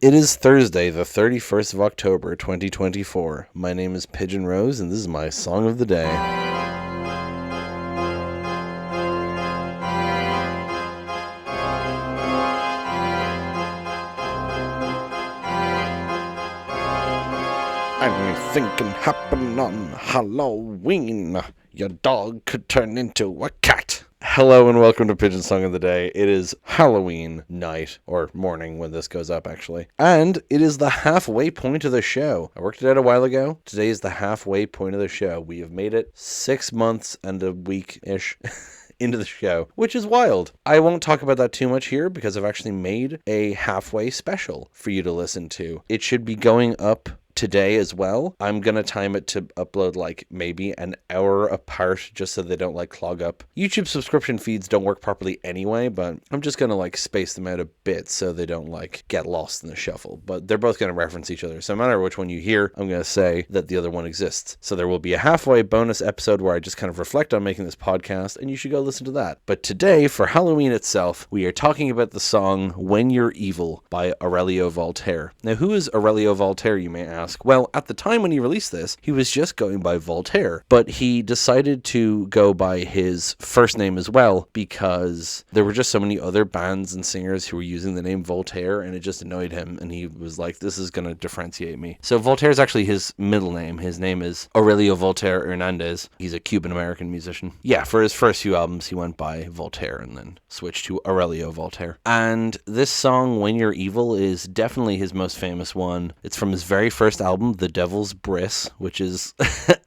It is Thursday, the 31st of October, 2024. My name is Pigeon Rose, and this is my song of the day. Anything can happen on Halloween. Your dog could turn into a cat. Hello and welcome to Pigeon Song of the Day. It is Halloween night, or morning when this goes up actually. And it is the halfway point of the show. I worked it out a while ago. Today is the halfway point of the show. We have made it 6 months and a week-ish into the show, which is wild. I won't talk about that too much here because I've actually made a halfway special for you to listen to. It should be going up today as well. I'm gonna time it to upload like maybe an hour apart just so they don't like clog up. YouTube subscription feeds don't work properly anyway, but I'm just gonna like space them out a bit so they don't like get lost in the shuffle. But they're both gonna reference each other, so no matter which one you hear, I'm gonna say that the other one exists. So there will be a halfway bonus episode where I just kind of reflect on making this podcast, and you should go listen to that. But today, for Halloween itself, we are talking about the song When You're Evil by Aurelio Voltaire. Now, who is Aurelio Voltaire, you may ask? Well, at the time when he released this, he was just going by Voltaire, but he decided to go by his first name as well because there were just so many other bands and singers who were using the name Voltaire, and it just annoyed him, and he was like, this is going to differentiate me. So Voltaire is actually his middle name. His name is Aurelio Voltaire Hernandez. He's a Cuban-American musician. Yeah, for his first few albums, he went by Voltaire and then switched to Aurelio Voltaire. And this song, When You're Evil, is definitely his most famous one. It's from his very first album, The Devil's Briss, which is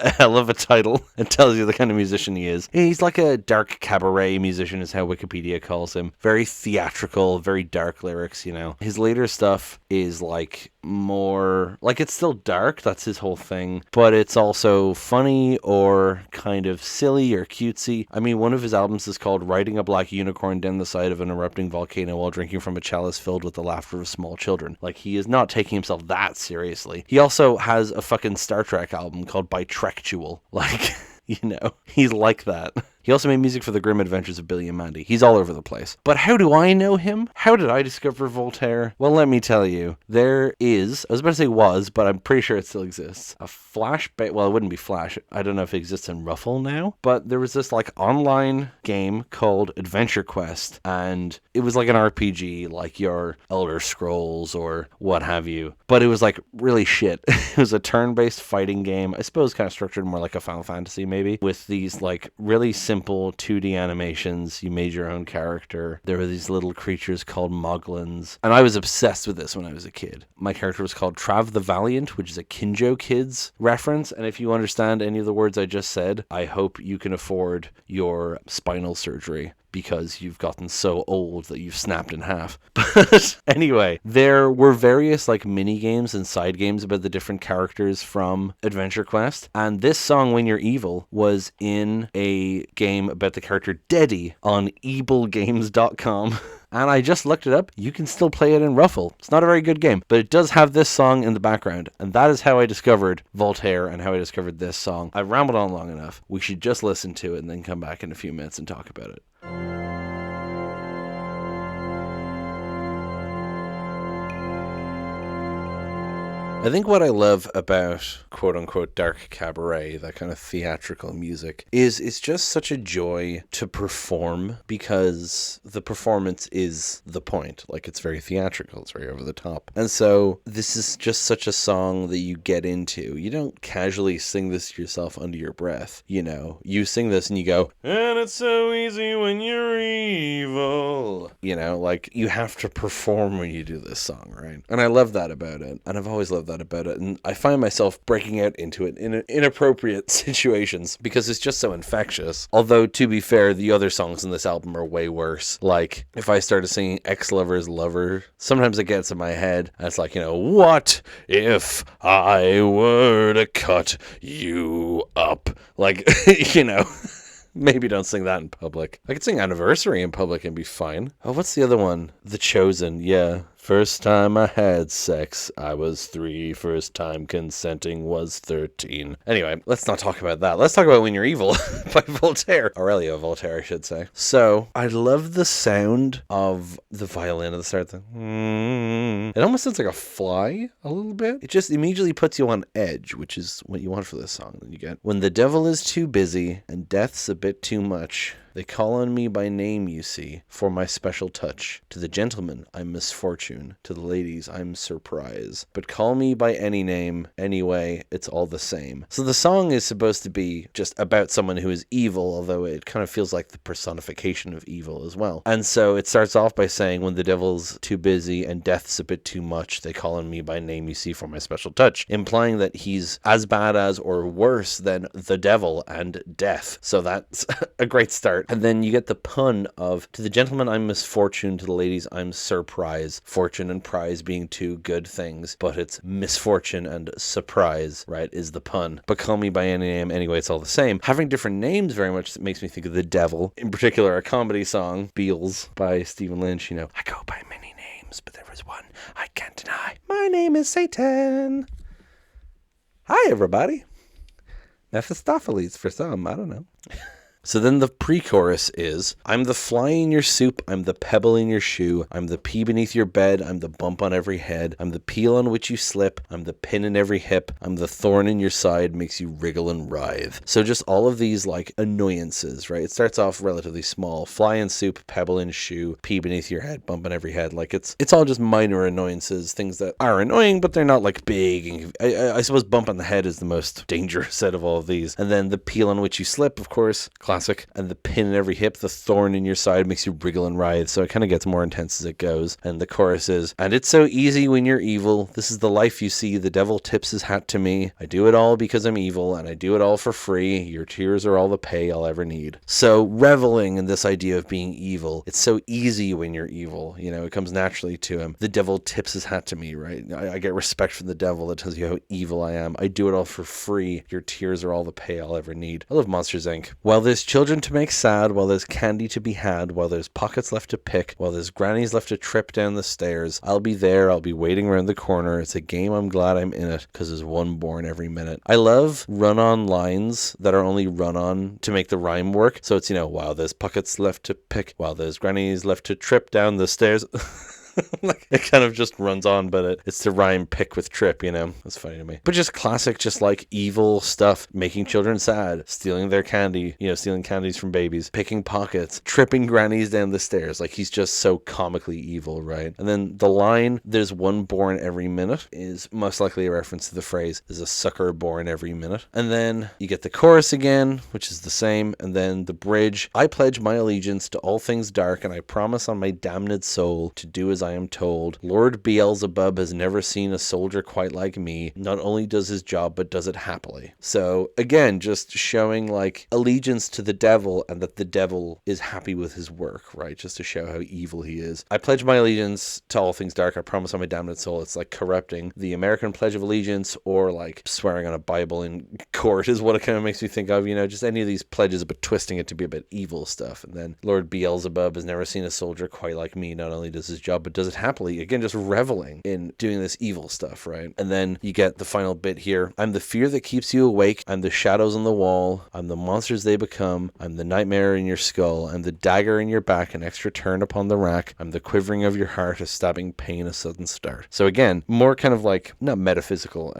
a hell of a title. It tells you the kind of musician he is. He's like a dark cabaret musician is how Wikipedia calls him. Very theatrical, very dark lyrics, you know. His later stuff is like more, like it's still dark, that's his whole thing, but it's also funny or kind of silly or cutesy. I mean, one of his albums is called Riding a Black Unicorn Down the Side of an Erupting Volcano While Drinking from a Chalice Filled with the Laughter of Small Children. Like, he is not taking himself that seriously. He also has a fucking Star Trek album called Bitrektual. Like, you know, he's like that. He also made music for The Grim Adventures of Billy and Mandy. He's all over the place. But how do I know him? How did I discover Voltaire? Well, let me tell you. There is, I was about to say was, but I'm pretty sure it still exists, a well, it wouldn't be Flash. I don't know if it exists in Ruffle now, but there was this like online game called Adventure Quest, and it was like an RPG, like your Elder Scrolls or what have you. But it was like really shit. It was a turn-based fighting game, I suppose kind of structured more like a Final Fantasy maybe, with these like really simple 2D animations. You made your own character. There were these little creatures called moglins, and I was obsessed with this when I was a kid. My character was called Trav the Valiant, which is a Kinjo Kids reference, and if you understand any of the words I just said, I hope you can afford your spinal surgery, because you've gotten so old that you've snapped in half. But anyway, there were various like mini games and side games about the different characters from Adventure Quest, and this song When You're Evil was in a game about the character Deady on eblegames.com. And I just looked it up. You can still play it in Ruffle. It's not a very good game, but it does have this song in the background. And that is how I discovered Voltaire and how I discovered this song. I've rambled on long enough. We should just listen to it and then come back in a few minutes and talk about it. I think what I love about quote-unquote dark cabaret, that kind of theatrical music, is it's just such a joy to perform because the performance is the point. Like, it's very theatrical, it's very over the top. And so this is just such a song that you get into. You don't casually sing this to yourself under your breath, you know. You sing this and you go, and it's so easy when you're evil. You know, like, you have to perform when you do this song, right? And I love that about it. And I've always loved that about it, and I find myself breaking out into it in inappropriate situations because it's just so infectious. Although, to be fair, the other songs in this album are way worse. Like, if I started singing Ex-Lover's Lover, sometimes it gets in my head, and it's like, you know, what if I were to cut you up? Like, you know... Maybe don't sing that in public. I could sing Anniversary in public and be fine. Oh, what's the other one? The Chosen, yeah. First time I had sex, I was 3. First time consenting was 13. Anyway, let's not talk about that. Let's talk about When You're Evil by Voltaire. Aurelio Voltaire, I should say. So, I love the sound of the violin at the start. It almost sounds like a fly, a little bit. It just immediately puts you on edge, which is what you want for this song. Then you get, when the devil is too busy and death's a bit too much, they call on me by name, you see, for my special touch. To the gentlemen, I'm misfortune. To the ladies, I'm surprise. But call me by any name, anyway, it's all the same. So the song is supposed to be just about someone who is evil, although it kind of feels like the personification of evil as well. And so it starts off by saying, when the devil's too busy and death's a bit too much, they call on me by name, you see, for my special touch. Implying that he's as bad as or worse than the devil and death. So that's a great start. And then you get the pun of, to the gentleman I'm misfortune, to the ladies I'm surprise. Fortune and prize being two good things, but it's misfortune and surprise, right, is the pun. But call me by any name, anyway, it's all the same. Having different names very much makes me think of the devil. In particular, a comedy song, Beals by Stephen Lynch, you know, I go by many names, but there was one I can't deny. My name is Satan. Hi, everybody. Mephistopheles for some, I don't know. So then the pre-chorus is, I'm the fly in your soup, I'm the pebble in your shoe, I'm the pea beneath your bed, I'm the bump on every head, I'm the peel on which you slip, I'm the pin in every hip, I'm the thorn in your side, makes you wriggle and writhe. So just all of these like annoyances, right? It starts off relatively small, fly in soup, pebble in shoe, pea beneath your head, bump on every head. Like it's all just minor annoyances, things that are annoying, but they're not like big. I suppose bump on the head is the most dangerous out of all of these. And then the peel on which you slip, of course, classic, and the pin in every hip, the thorn in your side makes you wriggle and writhe, so it kind of gets more intense as it goes. And the chorus is, and it's so easy when you're evil, this is the life you see, the devil tips his hat to me, I do it all because I'm evil, and I do it all for free, your tears are all the pay I'll ever need. So reveling in this idea of being evil, it's so easy when you're evil, you know, it comes naturally to him. The devil tips his hat to me, right? I get respect from the devil that tells you how evil I am. I do it all for free, your tears are all the pay I'll ever need. I love Monsters, Inc. While there's children to make sad, while there's candy to be had, while there's pockets left to pick, while there's grannies left to trip down the stairs, I'll be there, I'll be waiting around the corner. It's a game, I'm glad I'm in it, because there's one born every minute. I love run-on lines that are only run-on to make the rhyme work. So it's, you know, while there's pockets left to pick, while there's grannies left to trip down the stairs. Like, it kind of just runs on, but it's to rhyme pick with trip, you know? That's funny to me. But just classic, just like evil stuff, making children sad, stealing their candy, you know, stealing candies from babies, picking pockets, tripping grannies down the stairs. Like, he's just so comically evil, right? And then the line, there's one born every minute, is most likely a reference to the phrase, there's a sucker born every minute. And then you get the chorus again, which is the same, and then the bridge, I pledge my allegiance to all things dark, and I promise on my damned soul to do as I am told. Lord Beelzebub has never seen a soldier quite like me. Not only does his job, but does it happily. So again, just showing like allegiance to the devil and that the devil is happy with his work, right? Just to show how evil he is. I pledge my allegiance to all things dark. I promise on my damned soul. It's like corrupting the American Pledge of Allegiance, or like swearing on a Bible in court is what it kind of makes me think of, you know, just any of these pledges, but twisting it to be a bit evil stuff. And then Lord Beelzebub has never seen a soldier quite like me. Not only does his job, but does it happily. Again, just reveling in doing this evil stuff, right? And then you get the final bit here. I'm the fear that keeps you awake. I'm the shadows on the wall. I'm the monsters they become. I'm the nightmare in your skull. I'm the dagger in your back, an extra turn upon the rack. I'm the quivering of your heart, a stabbing pain, a sudden start. So again, more kind of like, not metaphysical,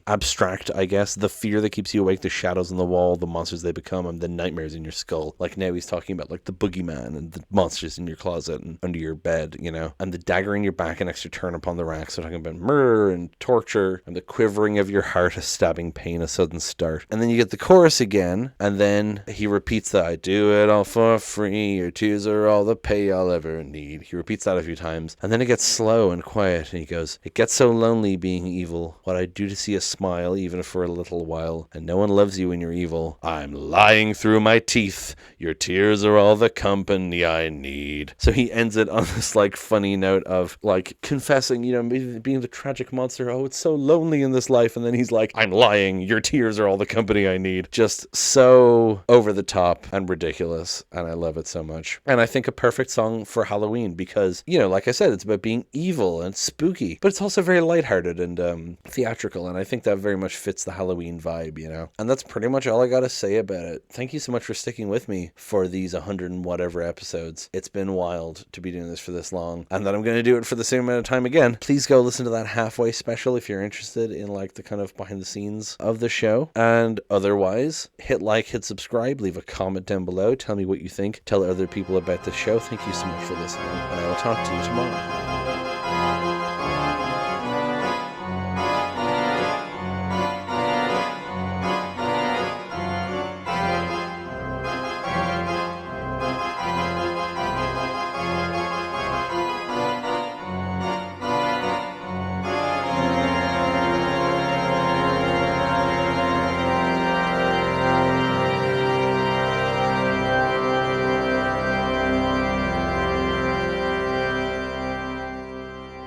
abstract, I guess. The fear that keeps you awake, the shadows on the wall, the monsters they become. I'm the nightmares in your skull. Like now he's talking about like the boogeyman and the monsters in your closet and under your bed, you know? I'm the dagger in your back, an extra turn upon the rack. So talking about murder and torture, and the quivering of your heart, a stabbing pain, a sudden start. And then you get the chorus again, and then he repeats that, I do it all for free, your tears are all the pay I'll ever need. He repeats that a few times, and then it gets slow and quiet, and he goes, it gets so lonely being evil, what I do to see a smile, even for a little while, and no one loves you when you're evil. I'm lying through my teeth, your tears are all the company I need. So he ends it on this like funny note of like confessing, being the tragic monster. Oh, it's so lonely in this life. And then he's like, I'm lying. Your tears are all the company I need. Just so over the top and ridiculous. And I love it so much. And I think a perfect song for Halloween because, like I said, it's about being evil and spooky, but it's also very lighthearted and theatrical. And I think that very much fits the Halloween vibe, And that's pretty much all I got to say about it. Thank you so much for sticking with me for these 100 and whatever episodes. It's been wild to be doing this for this long, and that I'm going to do it for the same amount of time again. Please go listen to that halfway special if you're interested in like the kind of behind the scenes of the show. And otherwise, hit like, hit subscribe, leave a comment down below, tell me what you think, tell other people about the show. Thank you so much for listening, and I will talk to you tomorrow.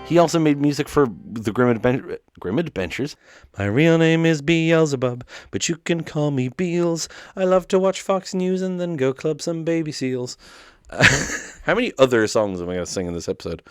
He also made music for the Grim Adventures. My real name is Beelzebub, but you can call me Beels. I love to watch Fox News and then go club some baby seals. How many other songs am I going to sing in this episode?